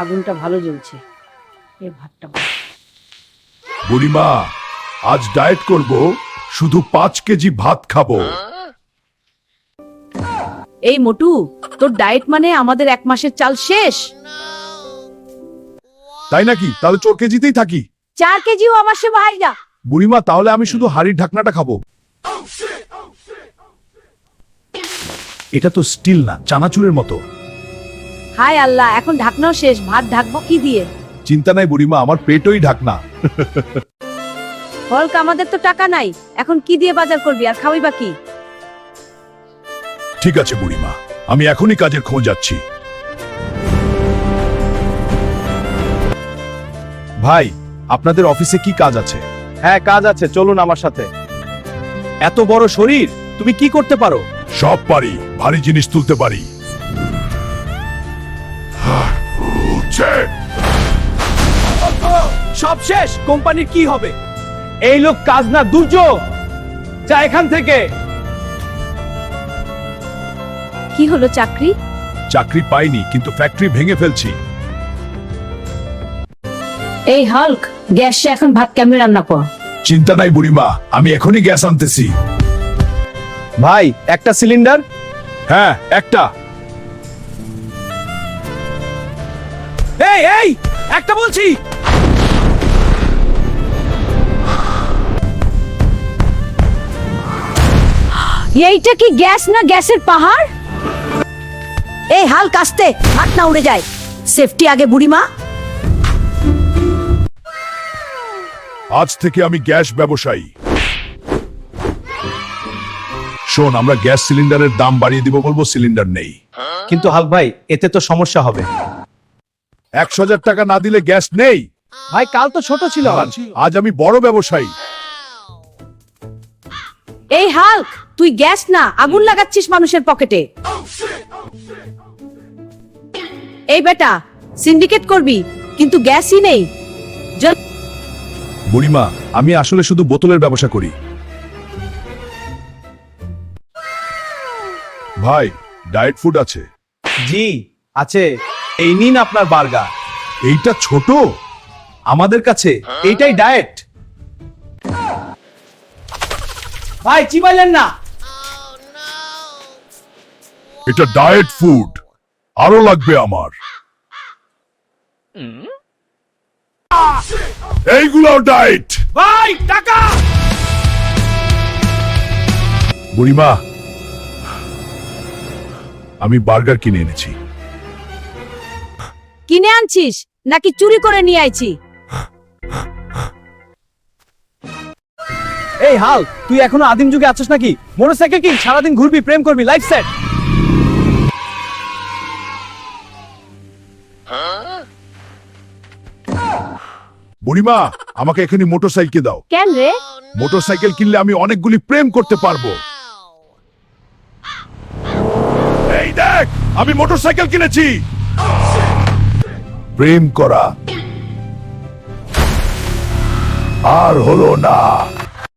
আগুনটা ভালো জ্বলছে। এ ভাতটা বুড়িমা, আজ ডায়েট করব, শুধু 5 কেজি ভাত খাবো। এই মোটু, তোর ডায়েট মানে আমাদের 1 মাসের চাল শেষ। তাই নাকি? তাহলে 4 কেজিতেই থাকি। 4 কেজিও আমার সে ভাই যা। বুড়িমা, তাহলে আমি শুধু হাড়ির ঢাকনাটা খাবো। এটা তো স্টিল না, চানাচুরের মতো। হায় আল্লাহ, এখন ঢাকনাও শেষ, ভাত ঢাকবো কি দিয়ে? চিন্তা নাই বুড়িমা, আমার পেটই ঢাকনা। হলক, আমাদের তো টাকা নাই, এখন কি দিয়ে বাজার করবি আর খাওয়াই বা কি? ঠিক আছে বুড়িমা, আমি এখনই কাজের খোঁজ যাচ্ছি। ভাই, আপনাদের অফিসে কি কাজ আছে? হ্যাঁ, কাজ আছে, চলুন আমার সাথে। এত বড় শরীর, তুমি কি করতে পারো? সব পারি, ভারী জিনিস তুলতে পারি। সব শেষ, কোম্পানির কি হবে? এই লোক কাজ না, দুর্যোগ। যা এখান থেকে। কি হলো চাকরি? চাকরি পাইনি, কিন্তু ফ্যাক্টরি ভেঙে ফেলছি। এই হলক, গ্যাসে এখন ভাত কেমনে রান্না কর? চিন্তা নাই বুড়িমা, আমি এখনই গ্যাস আনতেছি। ভাই, একটা সিলিন্ডার। হ্যাঁ, একটা। এই এই, একটা বলছি। এইটা কি গ্যাস না গ্যাসের পাহাড়? এই হালক, আস্তে, ভাত না উড়ে যায়। সেফটি আগে বুড়িমা। আজ থেকে আমি গ্যাস ব্যবসায়ী। শোন, আমরা গ্যাস সিলিন্ডারের দাম বাড়িয়ে দিব বলবো, সিলিন্ডার নেই। কিন্তু হালক ভাই, এতে তো সমস্যা হবে। 100,000 টাকা না দিলে গ্যাস নেই। ভাই, কাল তো ছোট ছিল। আজ আমি বড় ব্যবসায়ী। এই হালক, তুই গ্যাস না আগুন লাগাচ্ছিস মানুষের পকেটে। এই বেটা, সিন্ডিকেট করবি, কিন্তু গ্যাসই নেই। বুড়িমা, আমি আসলে শুধু বোতলের ব্যবসা করি। ভাই, ডায়েট ফুড আছে? জি আছে, এই নিন আপনার বার্গার। এইটা ছোট। আমাদের কাছে এইটাই ডায়েট। ভাই, চিবাইলেন না। এটা ডায়েট ফুড, আরো লাগবে আমার। এইগুলো ডায়েট। ভাই, টাকা। বুড়িমা, আমি বার্গার কিনে এনেছি। কিনে আনছিস নাকি চুরি করে নিয়ে আইছি? এই হাল, তুই এখনো আদিম যুগে আছিস নাকি? মোটরসাইকেল কিন, সারাদিন ঘুরবি, প্রেম করবি, লাইফ সেট। বুড়িমা, আমাকে এখানে মোটরসাইকেল দাও। কেন রে? মোটরসাইকেল কিনলে আমি অনেকগুলি প্রেম করতে পারবো। এই দেখ, আমি মোটরসাইকেল কিনেছি। প্রেম করা আর হলো না।